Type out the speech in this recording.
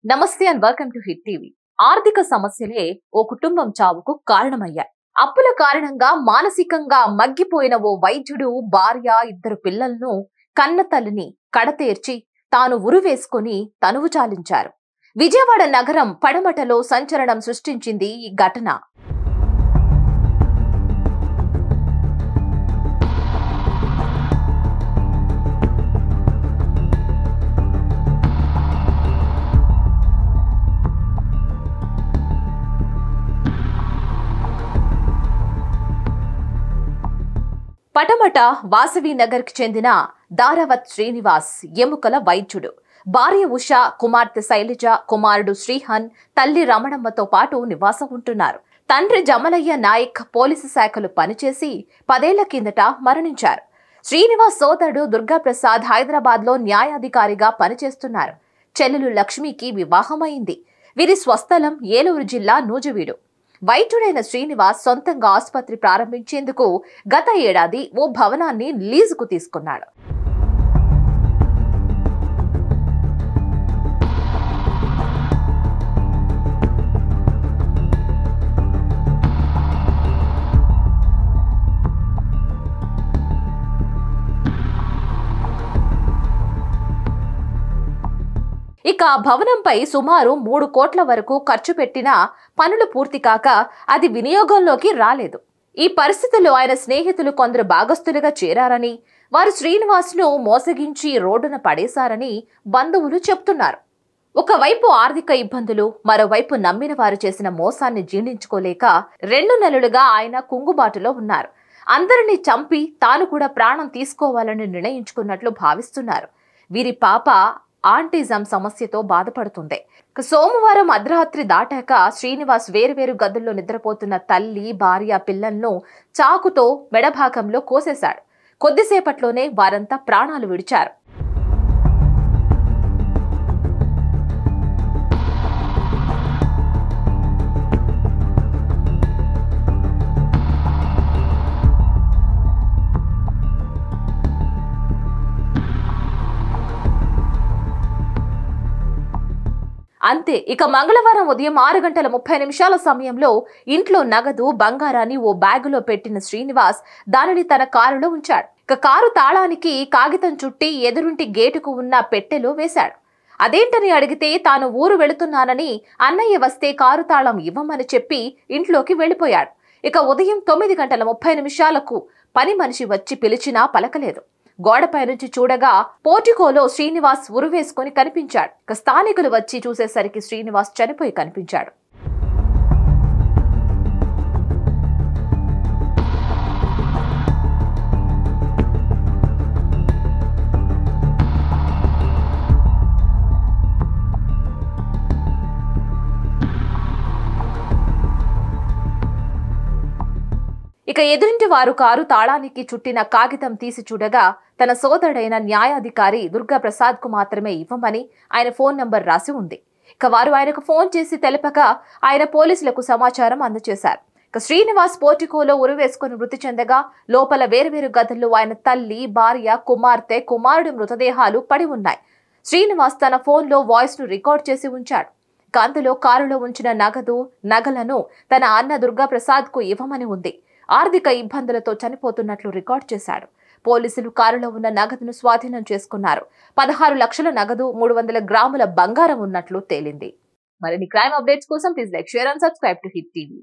నమస్తే and welcome to hit TV. ఆర్థిక సమస్యలే ఓ కుటుంబం చావుకు కారణమయ్యాయి. అప్పుల కారణంగా మానసికంగా మగ్గిపోయిన ఓ వైద్యుడు భార్య, ఇద్దరు పిల్లలను కన్న తల్లిని కడతేర్చి తాను ఉరివేసుకుని తనువు చాలించారు. విజయవాడ నగరం పడమటలో సంచలనం సృష్టించింది ఈ ఘటన. పటమట వాసవి నగర్ కి చెందిన దారావత్ శ్రీనివాస్ ఎముకల వైద్యుడు. భార్య ఉష, కుమార్తె శైలజ, కుమారుడు శ్రీహన్, తల్లి రమణమ్మతో పాటు నివాసం ఉంటున్నారు. తండ్రి జమలయ్య నాయక్ పోలీసు శాఖలు పనిచేసి 10 ఏళ్ల కిందట మరణించారు. శ్రీనివాస్ సోదరుడు దుర్గాప్రసాద్ హైదరాబాద్ లో న్యాయాధికారిగా పనిచేస్తున్నారు. చెల్లెలు లక్ష్మికి వివాహమైంది. వీరి స్వస్థలం ఏలూరు జిల్లా నూజివీడు. వైద్యుడైన శ్రీనివాస్ సొంతంగా ఆసుపత్రి ప్రారంభించేందుకు గత ఏడాది ఓ భవనాన్ని లీజుకు తీసుకున్నాడు. ఇక భవనంపై సుమారు 3 కోట్ల వరకు ఖర్చు పెట్టినా పనులు పూర్తి కాక అది వినియోగంలోకి రాలేదు. ఈ పరిస్థితుల్లో ఆయన స్నేహితులు కొందరు భాగస్తులుగా చేరారని, వారు శ్రీనివాస్ను మోసగించి రోడ్డున పడేశారని బంధువులు చెప్తున్నారు. ఒకవైపు ఆర్థిక ఇబ్బందులు, మరోవైపు నమ్మిన వారు చేసిన మోసాన్ని జీర్ణించుకోలేక 2 నెలలుగా ఆయన కుంగుబాటులో ఉన్నారు. అందరినీ చంపి తాను కూడా ప్రాణం తీసుకోవాలని నిర్ణయించుకున్నట్లు భావిస్తున్నారు. వీరి పాప ఆంటిజం సమస్యతో బాధపడుతుంది. సోమవారం అర్ధరాత్రి దాటాక శ్రీనివాస్ వేరువేరు గదుల్లో నిద్రపోతున్న తల్లి, భార్య, పిల్లలను చాకుతో మెడభాగంలో కోసేశాడు. కొద్దిసేపట్లోనే వారంతా ప్రాణాలు విడిచారు. అంతే. ఇక మంగళవారం ఉదయం 6:30 సమయంలో ఇంట్లో నగదు, బంగారాన్ని ఓ బ్యాగులో పెట్టిన శ్రీనివాస్ దానిని తన కారులో ఉంచాడు. ఇక కారు తాళానికి కాగితం చుట్టి ఎదురుంటి గేటుకు ఉన్న పెట్టెలో వేశాడు. అదేంటని అడిగితే తాను ఊరు వెళుతున్నానని, అన్నయ్య వస్తే కారు తాళం ఇవ్వమని చెప్పి ఇంట్లోకి వెళ్లిపోయాడు. ఇక ఉదయం 9:30కు పని మనిషి వచ్చి పిలిచినా పలకలేదు. గోడపై నుంచి చూడగా పోర్టికోలో శ్రీనివాస్ ఉరివేసుకుని కనిపించాడు. ఇక స్థానికులు వచ్చి చూసేసరికి శ్రీనివాస్ చనిపోయి కనిపించాడు. ఇక ఎదురింటి వారు కారు తాళానికి చుట్టిన కాగితం తీసి చూడగా తన సోదరుడైన న్యాయాధికారి దుర్గాప్రసాద్ కు మాత్రమే ఇవ్వమని ఆయన ఫోన్ నంబర్ రాసి ఉంది. ఇక వారు ఆయనకు ఫోన్ చేసి తెలపగా ఆయన పోలీసులకు సమాచారం అందజేశారు. ఇక శ్రీనివాస్ పోర్టికోలో ఉరివేసుకుని మృతి చెందగా లోపల వేరువేరు గదుల్లో ఆయన తల్లి, భార్య, కుమార్తె, కుమారుడి మృతదేహాలు పడి ఉన్నాయి. శ్రీనివాస్ తన ఫోన్లో వాయిస్ ను రికార్డ్ చేసి ఉంచాడు. ఇక అందులో కారులో ఉంచిన నగలను తన అన్న దుర్గాప్రసాద్ కు ఇవ్వమని ఉంది. ఆర్థిక ఇబ్బందులతో చనిపోతున్నట్లు రికార్డ్ చేశాడు. పోలీసులు కారులో ఉన్న నగదును స్వాధీనం చేసుకున్నారు. 16 లక్షల నగదు, 300 గ్రాముల బంగారం ఉన్నట్లు తేలింది. మరిన్ని క్రైమ్ అప్డేట్స్ కోసం please like, share and subscribe to hit TV.